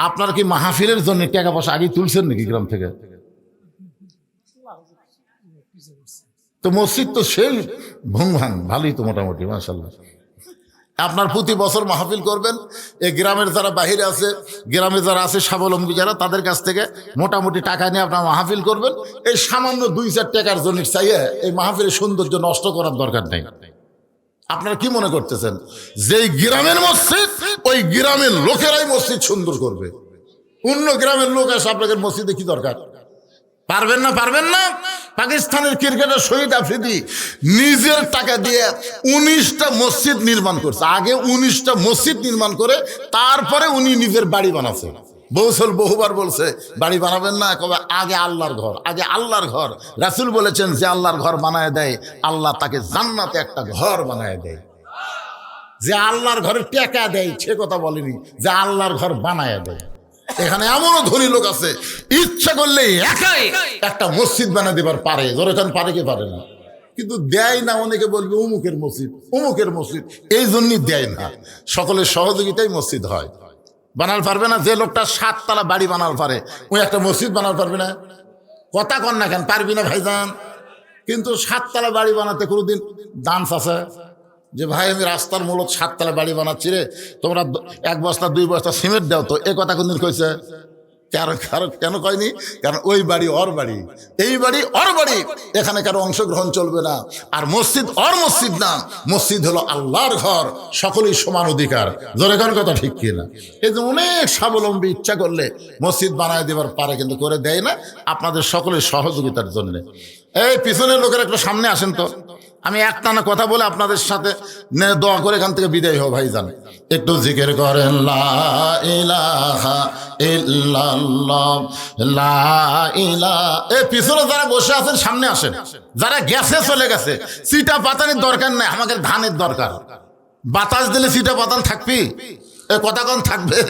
আপনারা কি মাহফিলের জন্য টাকা পয়সা আগে তুলছেন নাকি গ্রাম থেকে? তো মসজিদ তো সেই ভুং ভাং ভালোই তো মোটামুটি, মাশাআল্লাহ। আপনার প্রতি বছর মাহফিল করবেন, এই গ্রামের যারা বাহিরে আছে, গ্রামে যারা আছে স্বাবলম্বী যারা, তাদের কাছ থেকে মোটামুটি টাকা নিয়ে আপনার মাহফিল করবেন। এই সামান্য 2-4 টাকার জন্য চাইয়ে এই মাহফিলের সৌন্দর্য নষ্ট করার দরকার নেই। আপনারা কি মনে করতেছেন যেই গ্রামের মসজিদ ওই গ্রামের লোকেরাই মসজিদ সুন্দর করবে? অন্য গ্রামের লোক এসে আপনাদের মসজিদে কি দরকার? পারবেন না, পারবেন না। পাকিস্তানের ক্রিকেটার শহীদ আফ্রিদি নিজের টাকা দিয়ে 19টা মসজিদ নির্মাণ করছে। আগে 19টা মসজিদ নির্মাণ করে তারপরে উনি নিজের বাড়ি বানাচ্ছে। বহুবার বলছে বাড়ি বানাবেন না, কবে আগে আল্লাহর ঘর, আগে আল্লাহর ঘর। রাসূল বলেছেন যে আল্লাহর ঘর বানায় দেয়, আল্লাহ তাকে জান্নাতে একটা ঘর বানায় দেয়। যে আল্লাহর ঘরে টাকা দেয় সে কথা বলেনি, যে আল্লাহর ঘর বানায় দেয়। এখানে এমনও ধনী লোক আছে ইচ্ছা করলে একাই একটা মসজিদ বানিয়ে দেবার পারে, ধরেছেন পারে কি পারে না, কিন্তু দেয় না। অনেকে বলবে অমুকের মসজিদ, অমুকের মসজিদ, এই জন্যই দেয় না। সকলের সহযোগিতায় মসজিদ হয়। বানাল পারবে না? যে লোকটা 7 তলা বাড়ি বানাল পারে ওই একটা মসজিদ বানাল পারবে না? কথা কন না কেন, পারবি না ভাইজান? কিন্তু 7 তলা বাড়ি বানাতে কোনোদিন ডান্স আছে যে ভাই আমি রাস্তার মূলত 7 তলা বাড়ি বানাচ্ছি রে, তোমরা 1 বস্তা 2 বস্তা সিমেন্ট দাও তো, এ কথা কোনদিন কইছে? কেন কয়নি? কারণ ওই বাড়ি ওর বাড়ি, এই বাড়ি ওর বাড়ি, এখানে কারো অংশগ্রহণ চলবে না। আর মসজিদ ওর মসজিদ না, মসজিদ হলো আল্লাহর ঘর, সকলেই সমান অধিকার। জোরে কোন কথা ঠিক কিনা? এই যে অনেক স্বাবলম্বী ইচ্ছা করলে মসজিদ বানায় দেবার পারে, কিন্তু করে দেয় না আপনাদের সকলের সহযোগিতার জন্য। এই পিছনের লোকের একটু সামনে আসেন তো, আমি একটানা কথা বলে আপনাদের সাথে দোয়া করে এখান থেকে বিদায় হও। ভাইজান একটু জিকির করেন, লা ইলাহা ইল্লাল্লাহ, লা ইলাহা। এই পিছনে যারা বসে আছেন সামনে আসেন, যারা গেছে চলে গেছে, চিটা পাতানের দরকার নাই, আমাদের ধানের দরকার। বাতাস দিলে চিটা পাতান থাকবি? এ কথা কোন থাকবে?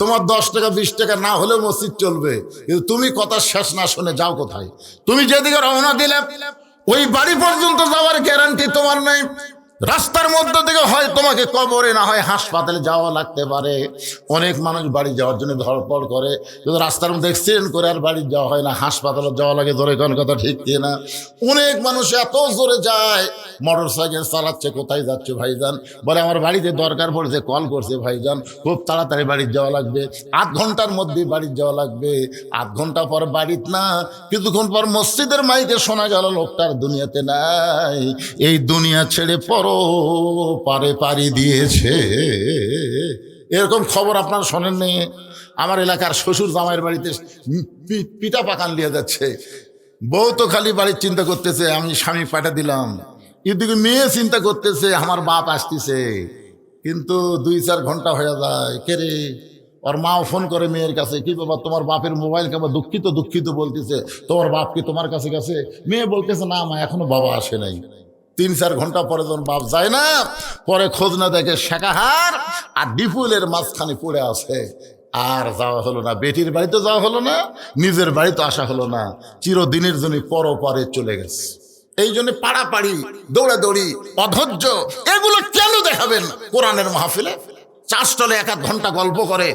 তোমার 10 টাকা 20 টাকা না হলেও মসজিদ চলবে, কিন্তু তুমি কথা শেষ না শুনে যাও কোথায়? তুমি যেদিকে রওনা দিলে ওই বাড়ি পর্যন্ত যাওয়ার গ্যারান্টি তোমার নাই। রাস্তার মধ্য থেকে হয় তোমাকে কবরে, না হয় হাসপাতালে যাওয়া লাগতে পারে। অনেক মানুষ বাড়ি যাওয়ার জন্য ধরপড় করে, কিন্তু রাস্তার মধ্যে অ্যাক্সিডেন্ট করে আর বাড়ি যাওয়া হয় না, হাসপাতালে যাওয়া লাগে। জোরে কোন কথা ঠিক কিনা? অনেক মানুষ এত জোরে যায়, মোটর সাইকেল চালাচ্ছে, কোথায় যাচ্ছে ভাইজান? বলে আমার বাড়িতে দরকার পড়েছে, কল করছে ভাইজান, খুব তাড়াতাড়ি বাড়ি যাওয়া লাগবে, 8 ঘন্টার মধ্যে বাড়ি যাওয়া লাগবে। 8 ঘন্টা পর বাড়িতে না, কিছুক্ষণ পর মসজিদের মাইকে শোনা গেল লোকটার দুনিয়াতে নাই, এই দুনিয়া ছেড়ে পরো পারে পাড়ি দিয়েছে। এরকম খবর আপনারা শোনেননি? আমার এলাকার শ্বশুর জামাইয়ের বাড়িতে পিঠা পাকান নিয়ে যাচ্ছে, বউ তো খালি বাড়ির চিন্তা করতেছে আমি স্বামী পাঠা দিলাম, এদিকে মেয়ে চিন্তা করতেছে আমার বাপ আসতেছে। কিন্তু 2-4 ঘন্টা হয়ে যায়, কে রে? ওর মাও ফোন করে মেয়ের কাছে, কি বাবা তোমার বাপের মোবাইল কেমন দুঃখিত দুঃখিত বলতেছে, তোমার বাপ কি তোমার কাছে গেছে? মেয়ে বলতেছে না মা, এখনো বাবা আসে নাই। 3-4 ঘন্টা পরে যখন বাপ যায় না, পরে খোঁজ না দেখে শাকাহার আর ডিপুলের মাঝখানে পড়ে আছে। আর যাওয়া হলো না, বেটির বাড়িতে যাওয়া হলো না, নিজের বাড়িতে আসা হলো না, চিরদিনের জন্য পরপারে চলে গেছে। এই জন্য পাড়াপাড়ি, দৌড়াদৌড়ি, অধৈর্য এগুলো কেন দেখাবেন কোরআনের মাহফিলে? চার স্টলে 1-1 ঘন্টা গল্প করে,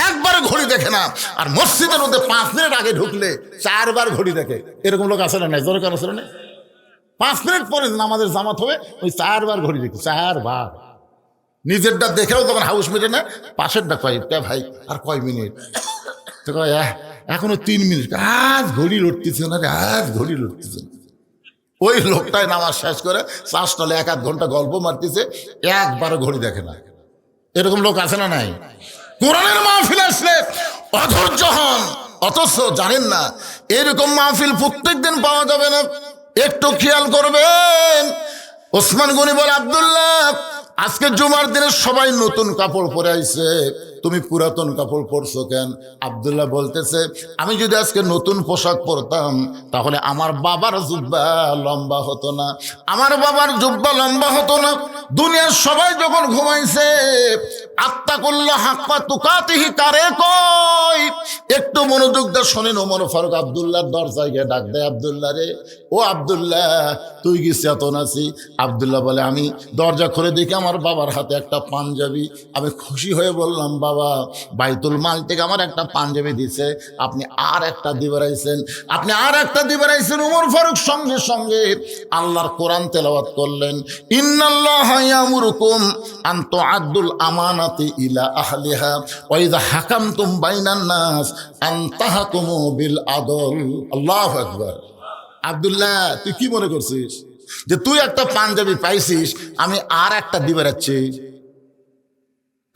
একবার ঘড়ি দেখে না। আর মসজিদের মধ্যে 5 মিনিট আগে ঢুকলে 4 বার ঘড়ি দেখে। এরকম লোক আসলে নাই, জোরে কারো আসলে নেই। 5 মিনিট পরে আমাদের জামাত হবে, ওই 4 বার ঘড়ি দেখে, 4 বার। নিজেরটা দেখেও তখন হাউস মিটে না, পাশেরটা কয় ভাই আর কয় মিনিট, তো কয় এখনো 3 মিনিট, আজ ঘড়ি লড়তেছে না রে, আজ ঘড়ি লড়তেছে না। ওই লোকটাই নামাজ শেষ করে 4 স্টলে 1-1 ঘন্টা গল্প মারতেছে, একবারও ঘড়ি দেখে না। এরকম লোক আছে না নাই? কোরআনের মাহফিল আসলে অধৈর্য হন, অথচ জানেন না এরকম মাহফিল প্রত্যেক দিন পাওয়া যাবে না। একটু খেয়াল করবেন। ওসমান গনি বলে, আব্দুল্লাহ আজকে জুমার দিনে সবাই নতুন কাপড় পরে আইছে, তুমি পুরাতন কাপড় পরছো কেন? আব্দুল্লাহ বলতেছে, আমি যদি আজকে নতুন পোশাক পরতাম তাহলে আমার বাবার জুব্বা লম্বা হতো না, আমার বাবার জুব্বা লম্বা হতো না। দুনিয়ার সবাই যখন ঘুমাইছে, আত্তাকুল্লাহ হাক্কা তুকাতিহি কারে কয়? একটু মনোযোগ দিয়ে শোনেন। ওমর ফারুক আব্দুল্লাহর দরজায় গিয়ে ডাক দেয়, আব্দুল্লাহ রে, ও আব্দুল্লাহ তুই কি চেতন আছি? আব্দুল্লাহ বলে, আমি দরজা খুলে দেখি আমার বাবার হাতে একটা পাঞ্জাবি। আমি খুশি হয়ে বললাম, বাবা বাইতুল মাল থেকে আমার একটা পাঞ্জাবি দিছে, আপনি আর একটা দিবারাইছেন, আপনি আর একটা দিবারাইছেন। ওমর ফারুক সঙ্গে সঙ্গে আল্লাহর কোরআন তেলাওয়াত করলেন, ইন্নাল্লাহা ইয়ামুরুকুম আন তুআদ্দুল আমানাতি ইলা আহলিহা ওয়া ইযা হাকামতুম বাইনান নাস আন তাহকুমু বিল আদল। আল্লাহু আকবার। আব্দুল্লাহ তুই কি মনে করছিস যে তুই একটা পাঞ্জাবি পাইছিস, আমি আর একটা দিবে রাখছি?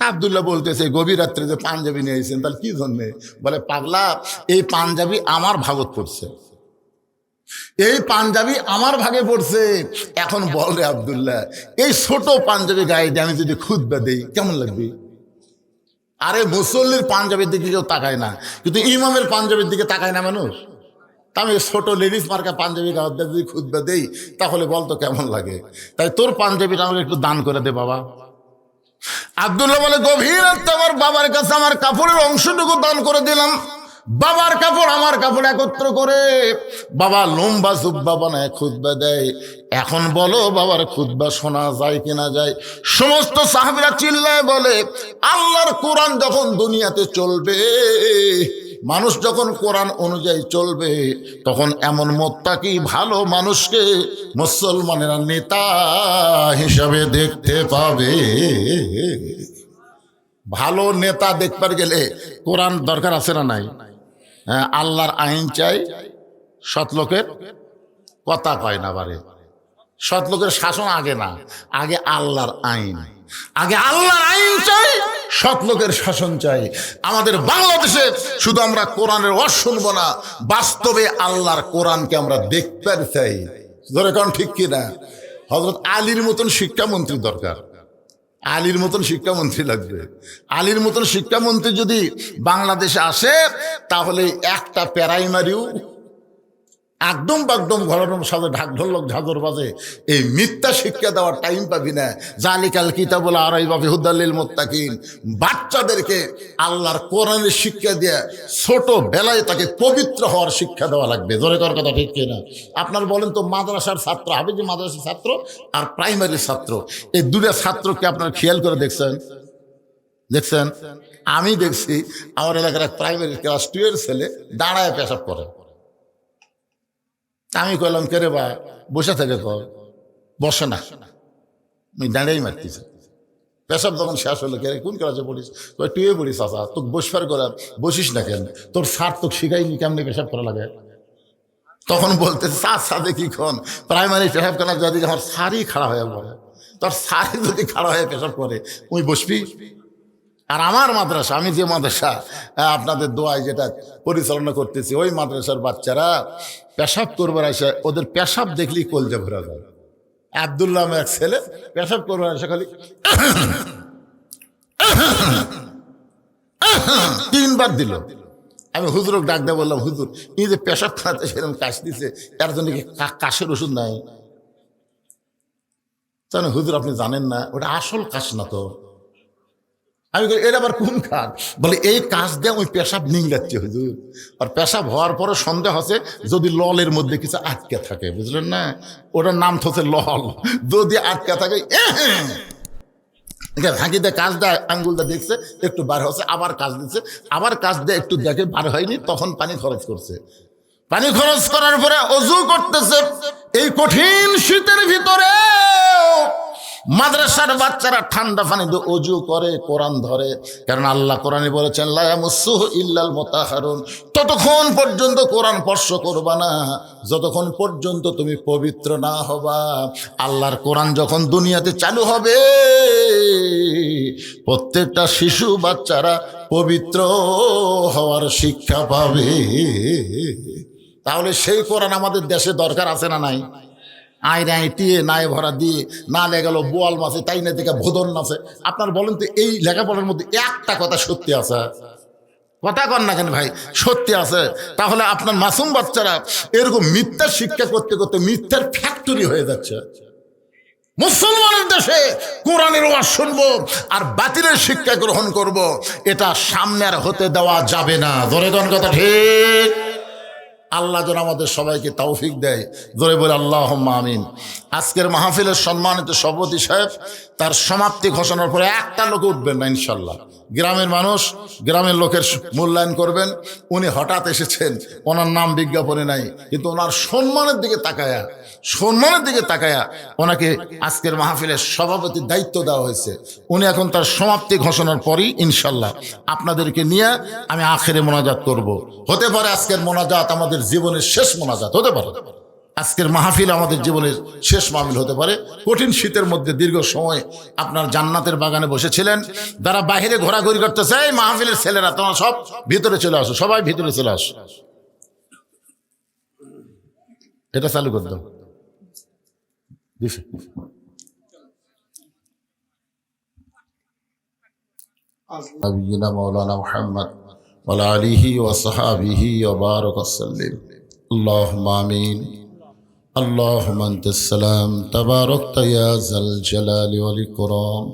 আব্দুল্লাহ বলতেছে, গভীর রাত্রে যে পাঞ্জাবি নিয়ে এসেছেন তাহলে কি জন্যে? বলে, পাগলা এই পাঞ্জাবি আমার ভাগত পড়ছে, এই পাঞ্জাবি আমার ভাগে পড়ছে। এখন বল রে আব্দুল্লাহ, এই ছোট পাঞ্জাবি গায়ে দিয়ে আমি যদি খুতবা দেই কেমন লাগবে? আরে মুসল্লির পাঞ্জাবির দিকে কেউ তাকায় না, কিন্তু ইমামের পাঞ্জাবির দিকে তাকায় না মানুষ। তা আমি ছোট লেডিস মার্কা পাঞ্জাবি গায়ে যদি খুতবা দেই তাহলে বলতো কেমন লাগে? তাই তোর পাঞ্জাবিটা আমাকে একটু দান করে দে বাবা। আব্দুল্লাহ বলে, গভীর রাতে আমার বাবার কাছে আমার কাপড়ের অংশটুকু দান করে দিলাম। বাবার কাপড় আমার কাপড় একত্র করে বাবা লম্বা জুব্বা বানায় খুতবা দেয়। এখন বলো বাবার খুতবা শোনা যায় কিনা যায়? সমস্ত সাহাবীরা চিল্লায় বলে, আল্লাহর কোরআন যখন দুনিয়াতে চলবে, মানুষ যখন কোরআন অনুযায়ী চলবে, তখন এমন মুত্তাকি ভালো মানুষকে মুসলমানেরা নেতা হিসাবে দেখতে পাবে। ভালো নেতা দেখবার গেলে কোরআন দরকার আছে না নাই? হ্যাঁ, আল্লাহর আইন চাই, সৎ লোকের কথা কয় না বারে। সৎ লোকের শাসন আগে না, আগে আল্লাহর আইন, আগে আল্লাহর আইন চাই, সৎ লোকের শাসন চাই। আমাদের বাংলাদেশে শুধু আমরা কোরআনের ওয়াজ শুনবো না, বাস্তবে আল্লাহর কোরআনকে আমরা দেখতে চাই। ধরে কারণ ঠিক কিনা? হযরত আলীর মতন শিক্ষামন্ত্রী দরকার, আলীর মতন শিক্ষামন্ত্রী লাগবে। আলীর মতন শিক্ষামন্ত্রী যদি বাংলাদেশে আসে তাহলে একটা প্রাইমারিও একদম বাকদম ঘরের সাথে ঢাক ঢোলক ঝাঁঝর বাজে এই মিথ্যা শিক্ষা দেওয়ার টাইম পাবি না। জালিকাল কিতাবুল আরাইবা ফি হুদাল লিল মুত্তাকিন। বাচ্চাদেরকে আল্লাহর কোরআনের শিক্ষা দিয়ে ছোট বেলায় তাকে পবিত্র হওয়ার শিক্ষা দেওয়া লাগবে। জোরে করার কথা ঠিক কিনা? আপনার বলেন তো, মাদ্রাসার ছাত্র, হাফেজি মাদ্রাসার ছাত্র আর প্রাইমারির ছাত্র, এই দুটা ছাত্রকে আপনার খেয়াল করে দেখছেন? দেখছেন? আমি দেখছি আমার এলাকার এক প্রাইমারি ক্লাস 2 এর ছেলে দাঁড়ায় পেশাব করে। আমি কইলাম, কে রে বা বসে থাকে? কর বসে না, আমি দাঁড়িয়েই মারতেছি। পেশাব যখন শেষ হলো, কে কোন ক্লাসে পড়িস? টুয়ে পড়িস। আচ্ছা, তোকে বসবার করে বসিস না কেন? তোর স্যার তোকে শিখাইনি কেমনি পেশাব করা লাগে? তখন বলতে স্যার সাথে কি খন প্রাইমারি পেশাব করা যদি আমার স্যারই খাড়া হয়ে পড়ে, তোর স্যারই যদি খাড়া হয়ে পেশাব করে ওই বসবি? আর আমার মাদ্রাসা, আমি যে মাদ্রাসা আপনাদের দোয়ায় যেটা পরিচালনা করতেছি, ওই মাদ্রাসার বাচ্চারা পেশাব করবার আসে, ওদের পেশাব দেখলেই কলজা ভরা যায়। আব্দুল্লাহ আমার এক ছেলে পেশাব করবার আসে, খালি 3 বার দিল। আমি হুজুরকে ডাক দিয়ে বললাম, হুজুর এই যে পেশাব খাতে সেরকম কাশ দিছে, এর জন্য কি কাশের ওষুধ নাই? তাহলে হুজুর আপনি জানেন না, ওটা আসল কাশ না তো। আমি বলি এর আবার কোন কাজ? বলে এই কাজ দিয়ে ওই পেশাব নিংলাচ্ছে হুজুর। আর পেশাব হওয়ার পরে সন্দেহ আছে যদি ললের মধ্যে কিছু আটকে থাকে, বুঝলেন না, ওটার নাম হচ্ছে লল। যদি আটকে থাকে ফাঁকি দিয়ে কাজ দেয়, আঙ্গুলটা দেখছে একটু বার হচ্ছে, আবার কাজ দিচ্ছে, আবার কাজ দিয়ে একটু দেখে বার হয়নি, তখন পানি খরচ করছে। পানি খরচ করার পরে অজু করতেছে। এই কঠিন শীতের ভিতরে মাদ্রাসার বাচ্চারা ঠান্ডা পানি দিয়ে অজু করে, কোরআন ধরে, কারণ আল্লাহ কোরআনে বলেছেন লা ইয়ামাসসুহু ইল্লাল মুতাহহারুন। ততক্ষণ পর্যন্ত কোরআন স্পর্শ করবা না যতক্ষণ পর্যন্ত তুমি পবিত্র না হবা। আল্লাহর কোরআন যখন দুনিয়াতে চালু হবে, প্রত্যেকটা শিশু বাচ্চারা পবিত্র হওয়ার শিক্ষা পাবে। তাহলে সেই কোরআন আমাদের দেশে দরকার আছে না নাই? আয় নাই টিয়ে নাই ভরা দিয়ে না লেগেল বোয়াল মাছে তাই না দেখে ভোদন নাচে। আপনার বলেন তো এই লেখাপড়ার মধ্যে একটা কথা সত্যি আছে? কথা কন না কেন ভাই, সত্যি আছে। তাহলে আপনার মাসুম বাচ্চারা এরকম মিথ্যার শিক্ষা করতে করতে মিথ্যার ফ্যাক্টরি হয়ে যাচ্ছে। মুসলমানের দেশে কোরআনের ওয়াজ শুনবো আর বাতিলের শিক্ষা গ্রহণ করব, এটা সামনে আর হতে দেওয়া যাবে না। ধরে কোন কথা ঠিক? আল্লাহ যেন আমাদের সবাইকে তৌফিক দেয়, জোরে বলে আল্লাহুম্মা আমিন। আজকের মাহফিলের সম্মানিত সভাপতি সাহেব তার সমাপ্তি ঘোষণার পরে একটা লোক উঠবেন না ইনশাল্লাহ। গ্রামের মানুষ, গ্রামের লোকের মূল্যায়ন করবেন। উনি হঠাৎ এসেছেন, ওনার নাম বিজ্ঞাপনে নাই, কিন্তু ওনার সম্মানের দিকে তাকায়া ওনাকে আজকের মাহফিলের সভাপতির দায়িত্ব দেওয়া হয়েছে। উনি এখন তার সমাপ্তি ঘোষণার পরই ইনশাল্লাহ আপনাদেরকে নিয়ে আমি আখেরে মোনাজাত করব। হতে পারে আজকের মোনাজাত আমাদের জীবনের শেষ মোনাজাত হতে পারে, আজকের মাহফিল আমাদের জীবনের শেষ মাহফিল হতে পারে। কঠিন শীতের মধ্যে দীর্ঘ সময় আপনার জান্নাতের বাগানে বসেছিলেন, যারা বাহিরে ঘোরাঘুরি করতেছে, এই মাহফিলের ছেলেরা তোমরা সব ভিতরে চলে আসো, সবাই ভিতরে চলে আসো। এটা চালু করে দাও। নবিয়িনা মাওলানা মুহাম্মদ ওয়া আলা আলিহি ওয়া সাহবিহি ওয়া বারাক ওয়াসাল্লাম। আল্লাহুম্মা আমিন। আল্লাহুম্মা আনতাস সালাম তাবারাকতা ইয়া যাল জালালি ওয়াল ইকরাম।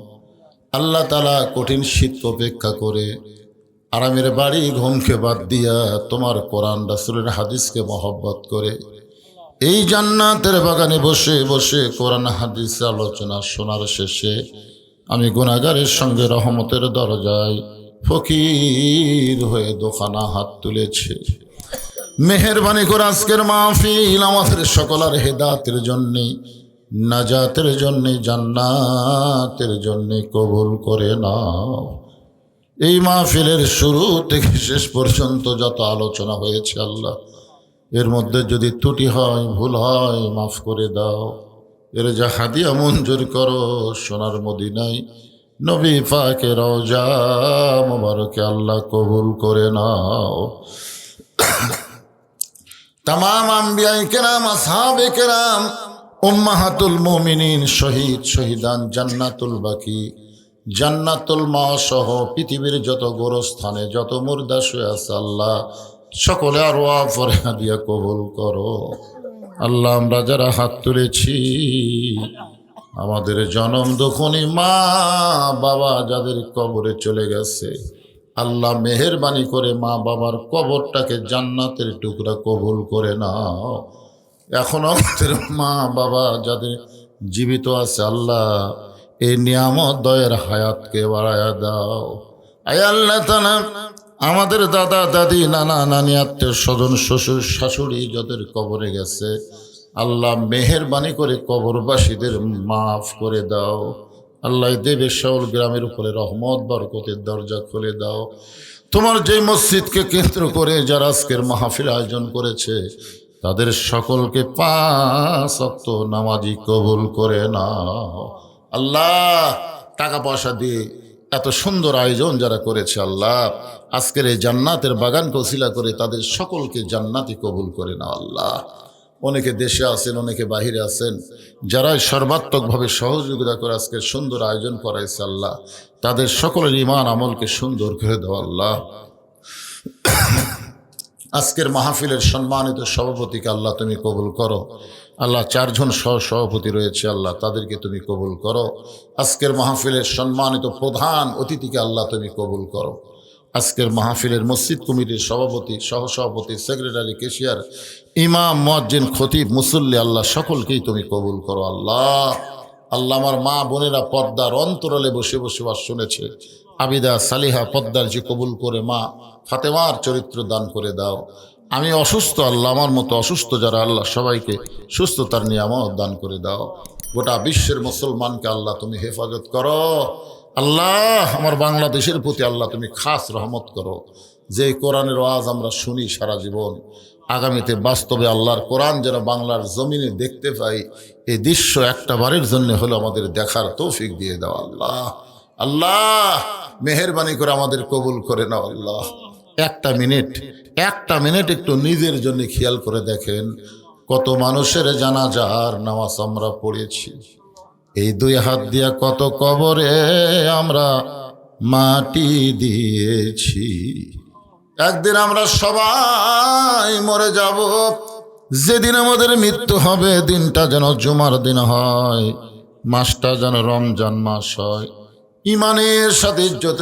আল্লাহ তাআলা কঠিন শীত উপেক্ষা করে আরামের বাড়ি ঘুমকে বাদ দিয়া তোমার কোরআন রাসূলের হাদিসকে মহব্বত করে এই জান্নাতের বাগানে বসে বসে কোরআন হাদিস আলোচনা শোনার শেষে আমি গুনাহগারের সঙ্গে রহমতের দরজায় ফকির হয়ে দোকানা হাত তুলেছে। মেহেরবানি করে আজকের মাহফিল আমাদের সকলের হেদায়েতের জন্যে, নাজাতের জন্যে, জান্নাতের জন্যে কবুল করে নাও। এই মাহফিলের শুরু থেকে শেষ পর্যন্ত যত আলোচনা হয়েছে আল্লাহ, এর মধ্যে যদি ত্রুটি হয়, ভুল হয়, মাফ করে দাও। এর যা হাদিয়া মঞ্জুর করো সোনার মদিনায় নবী পাকের রওজা মুবারকে আল্লাহ কবুল করে নাও। तमाम अंबियाए केराम, असहाबे केराम, उम्माहातुल मोमिनीन, शहीद शहीदान, জান্নাতুল বাকি, জান্নাতুল মাসহ পৃথিবীর যত গোরস্থানে যত মুর্দা শুয়ে আছে আল্লাহ সকলে আরো ফরহা দিয়া কবুল করো। আল্লাহ আমরা যারা হাত তুলেছি আমাদের জনম দুঃখনী মা বাবা যাদের কবরে চলে গেছে আল্লাহ মেহেরবানি করে মা বাবার কবরটাকে জান্নাতের টুকরা কবুল করে নাও। এখন আমাদের মা বাবা যাদের জীবিত আছে আল্লাহ এই নিয়ামত দয়ের হায়াতকে বাড়ায়া দাও। আয় আল্লাহ তাআলা আমাদের দাদা দাদি নানা নানি আত্মীয় স্বজন শ্বশুর শাশুড়ি যাদের কবরে গেছে আল্লাহ মেহেরবানি করে কবরবাসীদের মাফ করে দাও। আল্লাহ দেবে শাওল গ্রামের উপরে রহমত বরকতের দরজা খুলে দাও। তোমার যে মসজিদকে কেন্দ্র করে যারা আজকের মাহফিল আয়োজন করেছে তাদের সকলকে 5 ওয়াক্ত নামাজি কবুল করে নাও। আল্লাহ টাকা পয়সা দিয়ে এত সুন্দর আয়োজন যারা করেছে আল্লাহ আজকের এই জান্নাতের বাগানকে ওসিলা করে তাদের সকলকে জান্নাতি কবুল করে নাও। আল্লাহ অনেকে দেশে আছেন, অনেকে বাহিরে আছেন, যারা সর্বাত্মকভাবে সহযোগিতা করে আজকে সুন্দর আয়োজন করাইছে আল্লাহ তাদের সকলের ঈমান আমলকে সুন্দর করে দাও। আল্লাহ আজকের মাহফিলের সম্মানিত সভাপতিকে আল্লাহ তুমি কবুল করো। আল্লাহ 4 জন সভাপতি রয়েছে, আল্লাহ তাদেরকে তুমি কবুল করো। আজকের মাহফিলের সম্মানিত প্রধান অতিথিকে আল্লাহ তুমি কবুল করো। আজকের মাহফিলের মসজিদ কমিটির সভাপতি, সহসভাপতি, সেক্রেটারি, কেশিয়ার, ইমাম, মুয়াজ্জিন, খতিব, মুসল্লি, আল্লাহ সকলকেই তুমি কবুল করো। আল্লাহ আল্লাহ আমার মা বোনেরা পর্দার অন্তরালে বসে বসে বাস শুনেছে, আবিদা সালিহা পদ্মার যে কবুল করে মা ফাতেমার চরিত্র দান করে দাও। আমি অসুস্থ, আল্লাহ আমার মতো অসুস্থ যারা, আল্লাহ সবাইকে সুস্থতার নিয়ামত দান করে দাও। গোটা বিশ্বের মুসলমানকে আল্লাহ তুমি হেফাজত করো। আল্লাহ আমার বাংলাদেশের প্রতি আল্লাহ তুমি খাস রহমত করো। যে কোরআনের ওয়াজ আমরা শুনি সারা জীবন, আগামীতে বাস্তবে আল্লাহর কোরআন যেন বাংলার জমিনে দেখতে পাই, এই দৃশ্য একটা বারের জন্য হলো আমাদের দেখার তৌফিক দিয়ে দাও। আল্লাহ আল্লাহ মেহেরবানি করে আমাদের কবুল করে নাও। আল্লাহ একটা মিনিট একটু নিজের জন্য খেয়াল করে দেখেন, কত মানুষের জানাজার নামাজ আমরা পড়েছি। এই 2 হাত দিয়া কত কবরে আমরা মাটি দিয়েছি। একদিন আমরা সবাই মরে যাব। যেদিন আমাদের মৃত্যু হবে, দিনটা যেন জুমার দিন হয়, মাসটা যেন রমজান মাস হয়। ইমানের সাথে ইজ্জতের